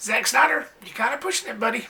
Zack Snyder, you kind of pushing it, buddy.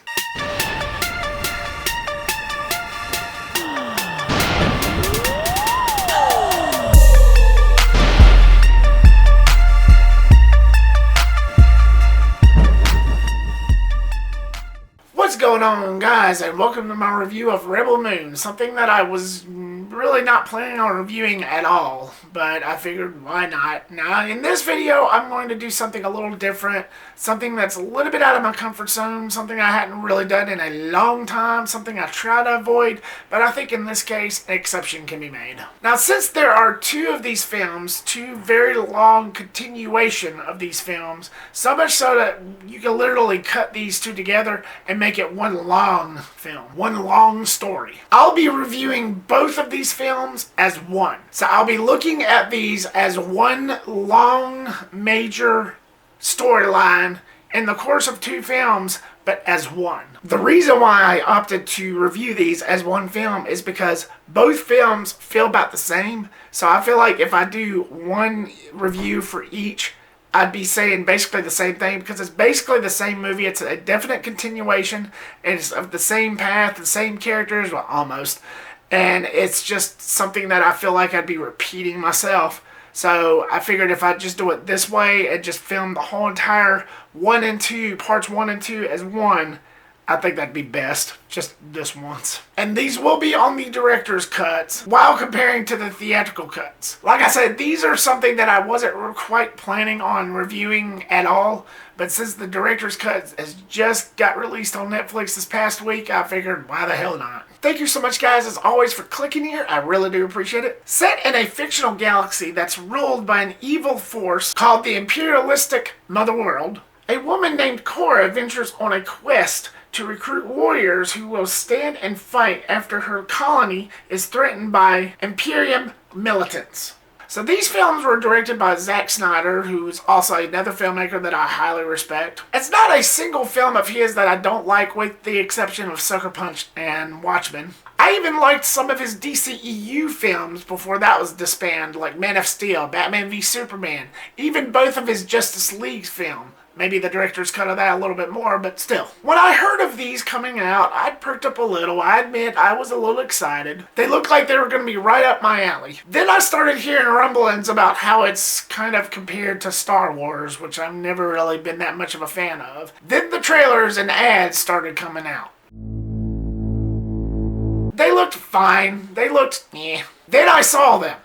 What's going on, guys, and welcome to my review of Rebel Moon, something that I was really not planning on reviewing at all, but I figured why not. Now, in this video, I'm going to do something a little different, something that's a little bit out of my comfort zone, something I hadn't really done in a long time, something I try to avoid, but I think in this case, an exception can be made. Now, since there are two of these films, two very long continuation of these films, so much so that you can literally cut these two together and make it one long film, one long story. I'll be reviewing both of these films as one. So I'll be looking at these as one long major storyline in the course of two films, but as one. The reason why I opted to review these as one film is because both films feel about the same. So I feel like if I do one review for each, I'd be saying basically the same thing because it's basically the same movie. It's a definite continuation. It's of the same path, the same characters, well, almost. And it's just something that I feel like I'd be repeating myself. So I figured if I just do it this way and just film the whole entire 1 and 2, parts 1 and 2 as one, I think that'd be best, just this once. And these will be on the director's cuts while comparing to the theatrical cuts. Like I said, these are something that I wasn't quite planning on reviewing at all, but since the director's cut has just got released on Netflix this past week, I figured, why the hell not? Thank you so much, guys, as always, for clicking here. I really do appreciate it. Set in a fictional galaxy that's ruled by an evil force called the imperialistic Motherworld, a woman named Kora ventures on a quest to recruit warriors who will stand and fight after her colony is threatened by Imperium militants. So these films were directed by Zack Snyder, who is also another filmmaker that I highly respect. It's not a single film of his that I don't like, with the exception of Sucker Punch and Watchmen. I even liked some of his DCEU films before that was disbanded, like Man of Steel, Batman v Superman, even both of his Justice League films. Maybe the director's cut of that a little bit more, but still. When I heard of these coming out, I perked up a little. I admit I was a little excited. They looked like they were going to be right up my alley. Then I started hearing rumblings about how it's kind of compared to Star Wars, which I've never really been that much of a fan of. Then the trailers and ads started coming out. They looked fine. They looked eh. Then I saw them.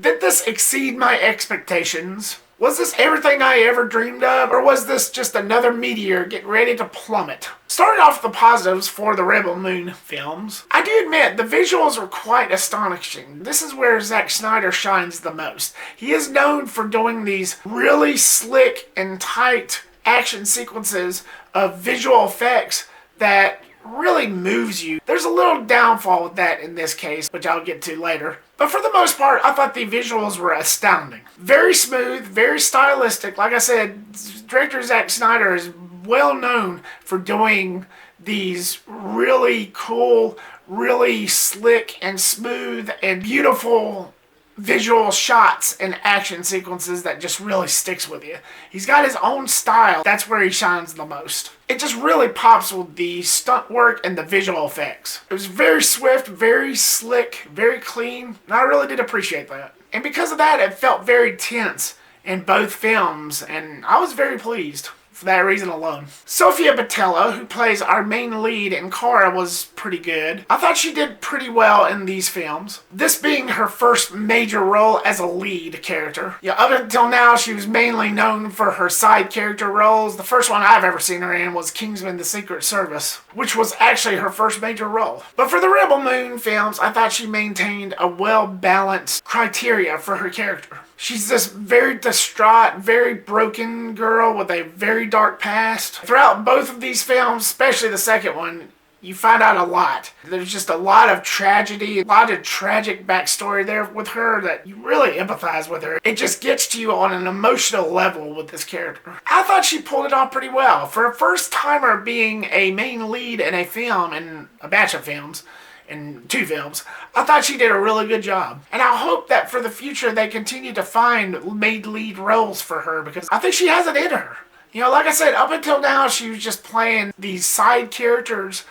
Did this exceed my expectations? Was this everything I ever dreamed of? Or was this just another meteor getting ready to plummet? Starting off the positives for the Rebel Moon films, I do admit the visuals were quite astonishing. This is where Zack Snyder shines the most. He is known for doing these really slick and tight action sequences of visual effects that really moves you. There's a little downfall with that in this case, which I'll get to later. But for the most part, I thought the visuals were astounding. Very smooth, very stylistic. Like I said, director Zack Snyder is well known for doing these really cool, really slick and smooth and beautiful visual shots and action sequences that just really sticks with you. He's got his own style. That's where he shines the most. It just really pops with the stunt work and the visual effects. It was very swift, very slick, very clean, and I really did appreciate that. And because of that, it felt very tense in both films, and I was very pleased for that reason alone. Sofia Boutella, who plays our main lead in Kora, was pretty good. I thought she did pretty well in these films. This being her first major role as a lead character. Yeah, up until now, she was mainly known for her side character roles. The first one I've ever seen her in was Kingsman: The Secret Service, which was actually her first major role. But for the Rebel Moon films, I thought she maintained a well-balanced criteria for her character. She's this very distraught, very broken girl with a very dark past. Throughout both of these films, especially the second one, you find out a lot. There's just a lot of tragedy, a lot of tragic backstory there with her that you really empathize with her. It just gets to you on an emotional level with this character. I thought she pulled it off pretty well. For a first timer being a main lead in a film, in a batch of films, in 2 films. I thought she did a really good job. And I hope that for the future they continue to find made lead roles for her, because I think she has it in her. You know, like I said, up until now she was just playing these side characters.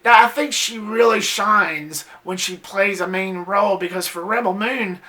Now I think she really shines when she plays a main role, because for Rebel Moon,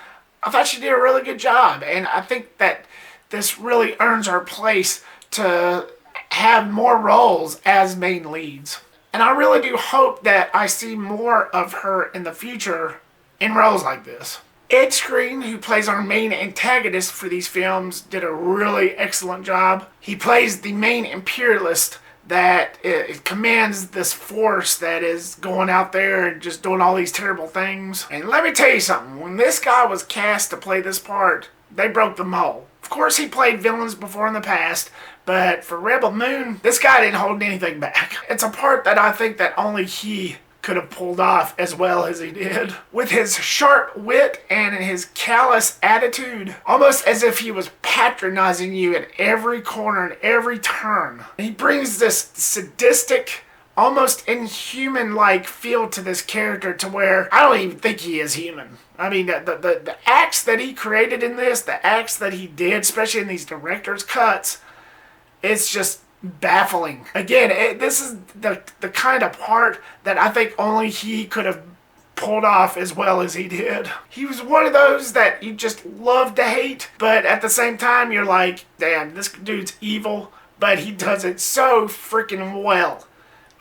I thought she did a really good job. And I think that this really earns her place to have more roles as main leads. And I really do hope that I see more of her in the future in roles like this. Skrein, who plays our main antagonist for these films, did a really excellent job. He plays the main imperialist that commands this force that is going out there and just doing all these terrible things. And let me tell you something, when this guy was cast to play this part, they broke the mold. Of course, he played villains before in the past, but for Rebel Moon, this guy didn't hold anything back. It's a part that I think that only he could have pulled off as well as he did. With his sharp wit and his callous attitude, almost as if he was patronizing you at every corner and every turn. He brings this sadistic, almost inhuman-like feel to this character, to where I don't even think he is human. I mean, the acts that he created in this, the acts that he did, especially in these director's cuts, it's just baffling. Again, this is the kind of part that I think only he could have pulled off as well as he did. He was one of those that you just love to hate, but at the same time you're like, damn, this dude's evil, but he does it so freaking well.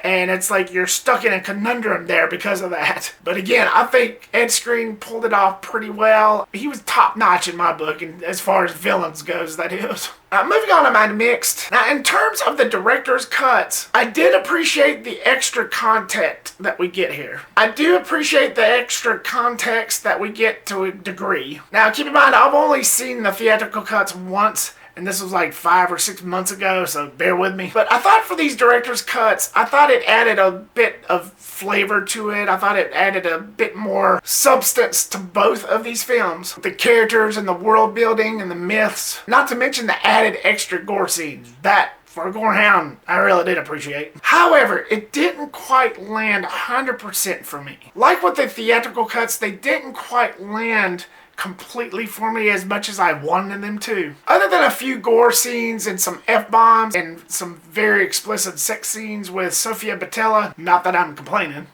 And it's like you're stuck in a conundrum there because of that. But again, I think Skrein pulled it off pretty well. He was top notch in my book, and as far as villains goes, that is. Moving on to my mixed. Now, in terms of the director's cuts, I did appreciate the extra context that we get here. I do appreciate the extra context that we get to a degree. Now, keep in mind, I've only seen the theatrical cuts once, and this was like 5 or 6 months ago, so bear with me. But I thought for these director's cuts, I thought it added a bit of flavor to it. I thought it added a bit more substance to both of these films. The characters and the world building and the myths. Not to mention the added extra gore scenes. That, for a gorehound, I really did appreciate. However, it didn't quite land 100% for me. Like with the theatrical cuts, they didn't quite land completely for me as much as I wanted them to. Other than a few gore scenes and some F-bombs and some very explicit sex scenes with Sofia Boutella, not that I'm complaining.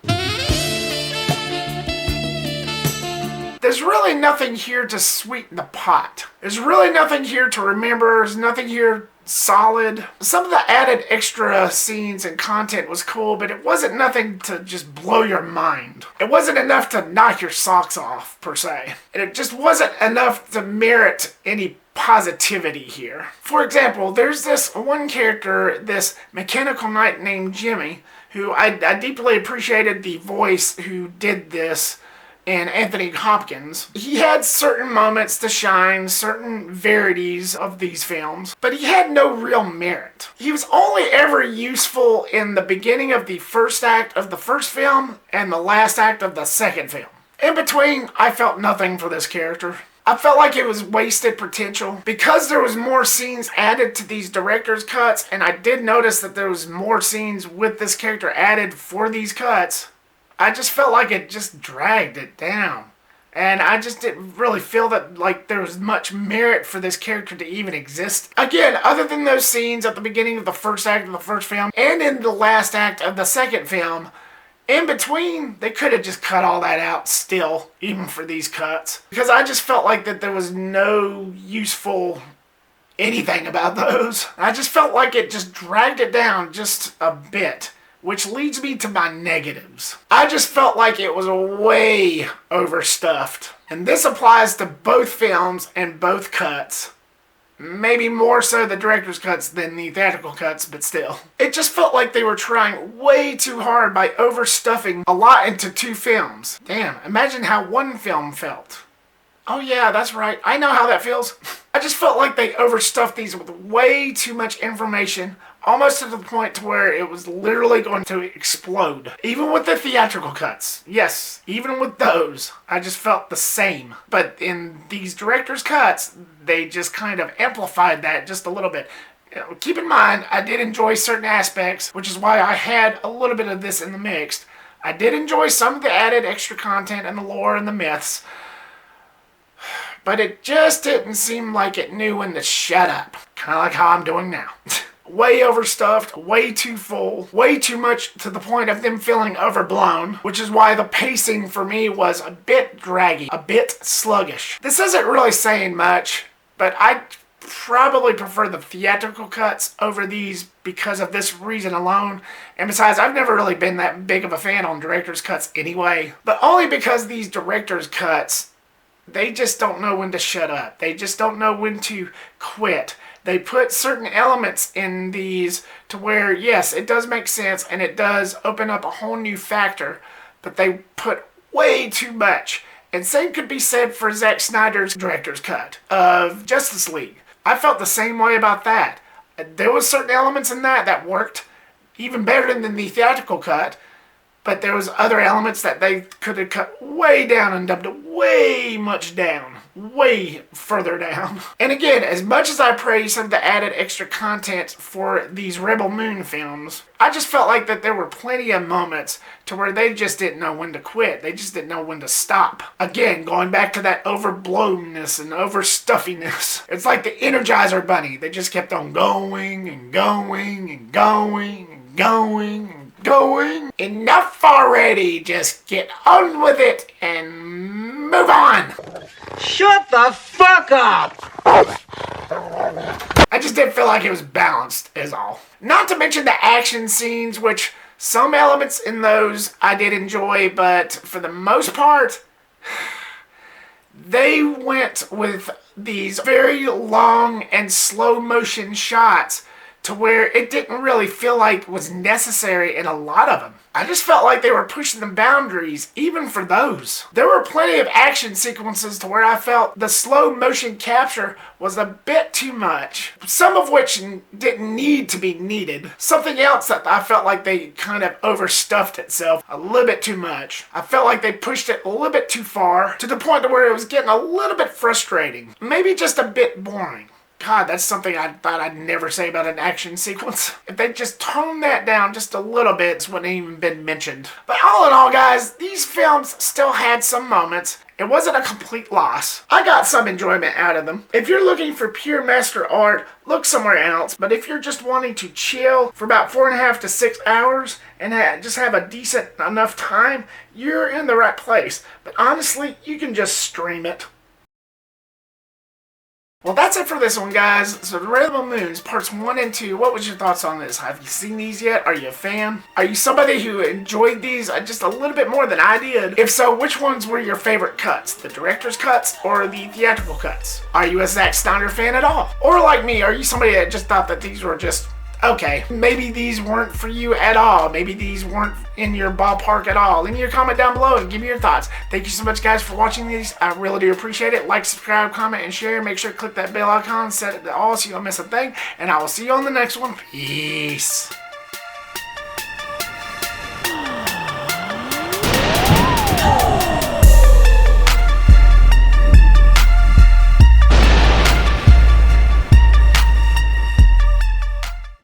There's really nothing here to sweeten the pot. There's really nothing here to remember. There's nothing here solid. Some of the added extra scenes and content was cool, but it wasn't nothing to just blow your mind. It wasn't enough to knock your socks off, per se. And it just wasn't enough to merit any positivity here. For example, there's this one character, this mechanical knight named Jimmy, who I deeply appreciated the voice who did this, and Anthony Hopkins. He had certain moments to shine, certain verities of these films, but he had no real merit. He was only ever useful in the beginning of the first act of the first film and the last act of the second film. In between, I felt nothing for this character. I felt like it was wasted potential. Because there was more scenes added to these director's cuts, and I did notice that there was more scenes with this character added for these cuts, I just felt like it just dragged it down. And I just didn't really feel that like there was much merit for this character to even exist. Again, other than those scenes at the beginning of the first act of the first film and in the last act of the second film, in between, they could have just cut all that out still, even for these cuts. Because I just felt like that there was no useful anything about those. I just felt like it just dragged it down just a bit. Which leads me to my negatives. I just felt like it was way overstuffed. And this applies to both films and both cuts. Maybe more so the director's cuts than the theatrical cuts, but still. It just felt like they were trying way too hard by overstuffing a lot into 2 films. Damn, imagine how one film felt. Oh yeah, that's right. I know how that feels. I just felt like they overstuffed these with way too much information, almost to the point to where it was literally going to explode. Even with the theatrical cuts. Yes, even with those, I just felt the same. But in these director's cuts, they just kind of amplified that just a little bit. Keep in mind, I did enjoy certain aspects, which is why I had a little bit of this in the mixed. I did enjoy some of the added extra content and the lore and the myths, but it just didn't seem like it knew when to shut up. Kind of like how I'm doing now. Way overstuffed, way too full, way too much to the point of them feeling overblown, which is why the pacing for me was a bit draggy, a bit sluggish. This isn't really saying much, but I probably prefer the theatrical cuts over these because of this reason alone. And besides, I've never really been that big of a fan on director's cuts anyway, but only because these director's cuts, they just don't know when to shut up. They just don't know when to quit. They put certain elements in these to where, yes, it does make sense and it does open up a whole new factor, but they put way too much. And same could be said for Zack Snyder's director's cut of Justice League. I felt the same way about that. There was certain elements in that worked even better than the theatrical cut, but there was other elements that they could have cut way down and dubbed it way much down. Way further down. And again, as much as I praise some of the added extra content for these Rebel Moon films, I just felt like that there were plenty of moments to where they just didn't know when to quit. They just didn't know when to stop. Again, going back to that overblownness and overstuffiness. It's like the Energizer Bunny. They just kept on going and going and going and going and going. Enough already. Just get on with it and move on. Shut the fuck up! I just didn't feel like it was balanced, is all. Not to mention the action scenes, which some elements in those I did enjoy, but for the most part, they went with these very long and slow motion shots to where it didn't really feel like it was necessary in a lot of them. I just felt like they were pushing the boundaries, even for those. There were plenty of action sequences to where I felt the slow motion capture was a bit too much. Some of which didn't need to be needed. Something else that I felt like they kind of overstuffed itself a little bit too much. I felt like they pushed it a little bit too far to the point to where it was getting a little bit frustrating. Maybe just a bit boring. God, that's something I thought I'd never say about an action sequence. If they just toned that down just a little bit, it wouldn't even been mentioned. But all in all, guys, these films still had some moments. It wasn't a complete loss. I got some enjoyment out of them. If you're looking for pure master art, look somewhere else. But if you're just wanting to chill for about 4.5 to 6 hours and just have a decent enough time, you're in the right place. But honestly, you can just stream it. Well, that's it for this one, guys. So, the Rebel Moons, parts 1 and 2. What was your thoughts on this? Have you seen these yet? Are you a fan? Are you somebody who enjoyed these just a little bit more than I did? If so, which ones were your favorite cuts? The director's cuts or the theatrical cuts? Are you a Zack Snyder fan at all? Or like me, are you somebody that just thought that these were just okay? Maybe these weren't for you at all. Maybe these weren't in your ballpark at all. Leave me your comment down below and give me your thoughts. Thank you so much, guys, for watching these. I really do appreciate it. Like, subscribe, comment, and share. Make sure to click that bell icon, set it to all so you don't miss a thing. And I will see you on the next one. Peace.